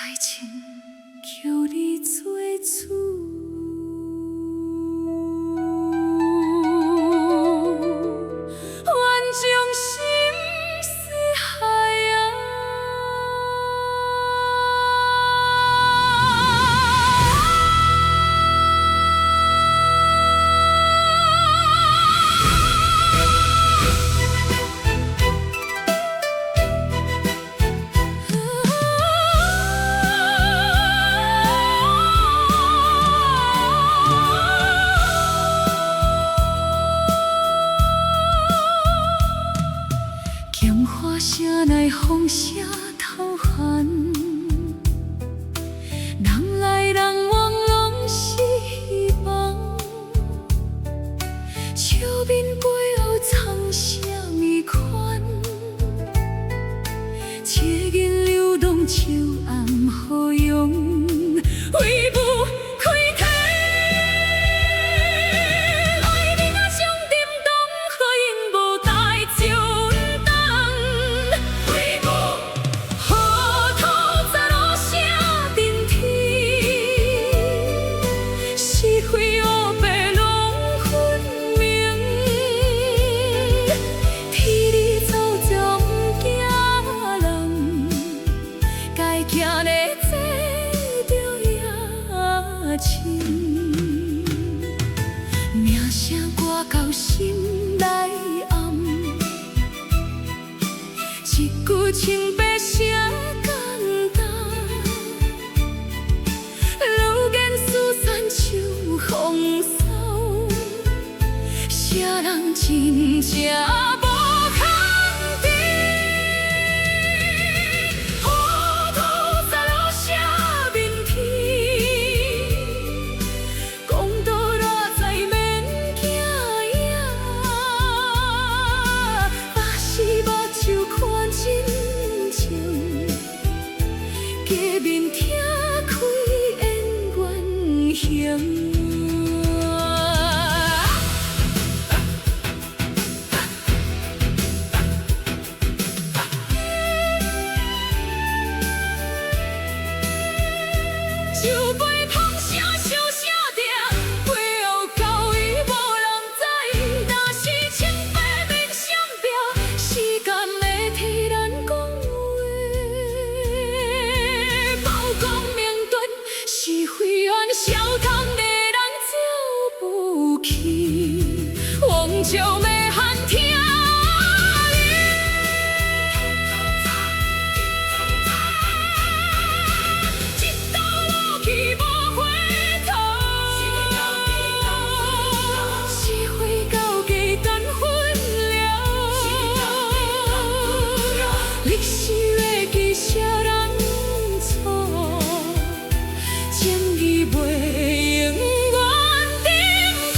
代情求你做主。剑花声内风声透寒，人来人往拢是希望。笑面背后藏什么款？车银流动，树暗雨阳，为母。 名声挂到心内暗，一句清白声简单，如言四散像风扫，啥人真正？ 家面听开恩怨行。 就要喊听你，一道路去无回头，是非到价等分了，历史会记啥人错，正义袂永远定谱。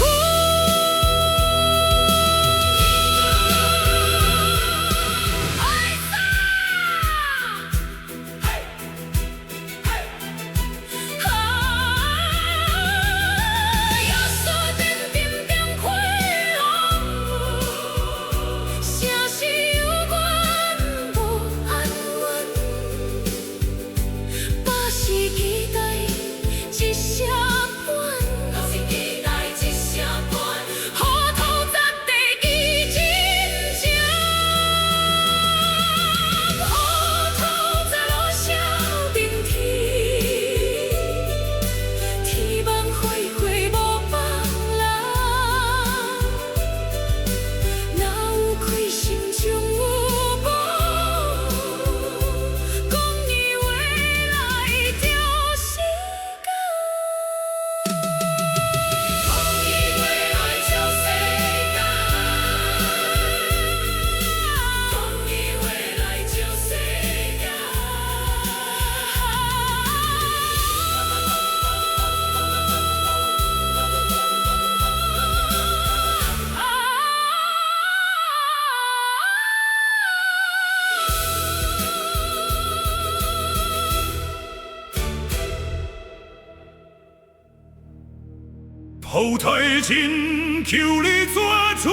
后台亲求你做主，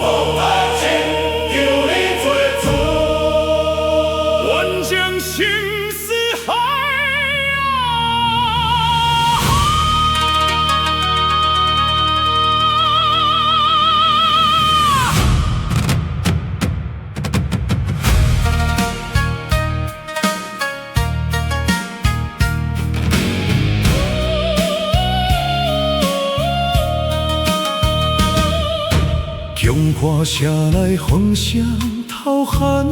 后台亲求你做主，歌声来风声透喊，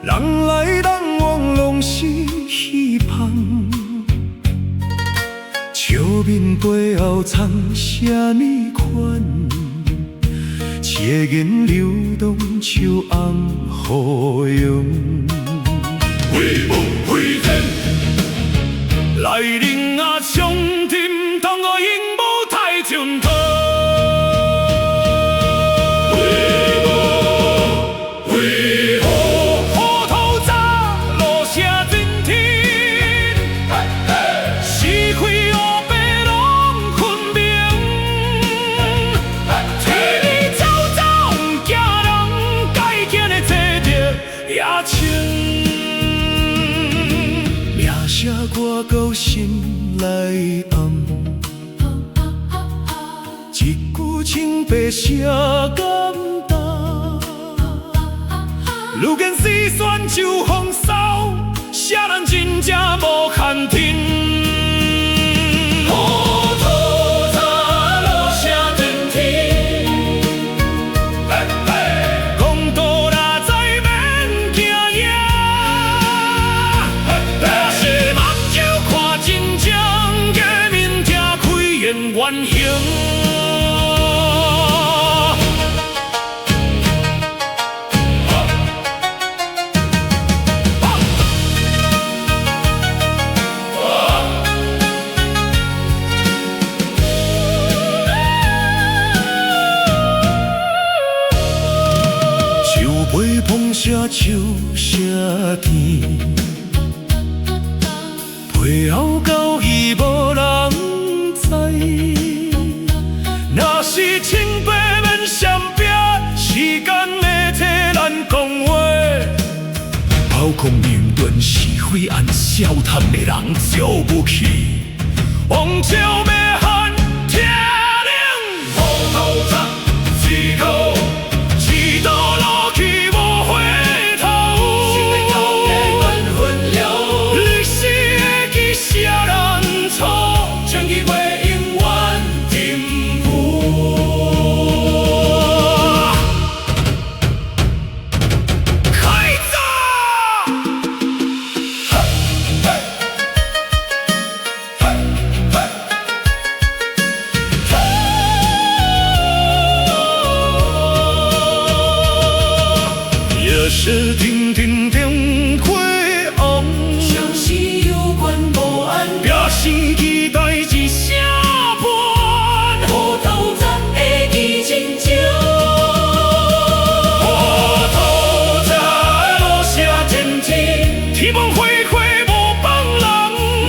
人来人往拢是希望。笑面背后藏啥呢款？切言流动像红雨涌。飞梦飞天，来人啊，上阵同我鹦鹉太俊头。写歌到心内暗，一句清白写感动。愈见丝线就风骚，写人真正无限停。原形。树尾风声笑声甜，背后交易无人。若是清白免相逼，时间会替咱讲话。包公明论是非暗笑谈的人少不去，王朝要喊听令，无头铡，只靠一道路去无回头。历史会记写人错，将记袂。夜是亭亭灯火红，相思有关无安，拼生期待一声伴，无头铡会记真情，无头铡的路写真情，天网恢恢无放人，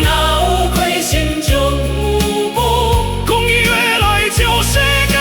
哪有亏心中有报，公义越来救世间。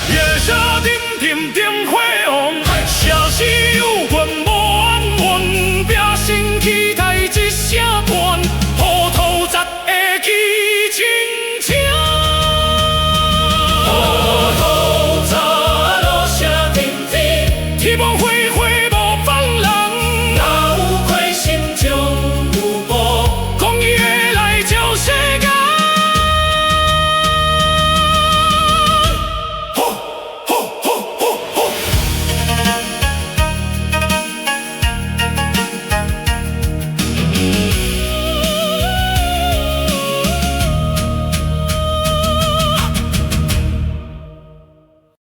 夜色点点灯火红。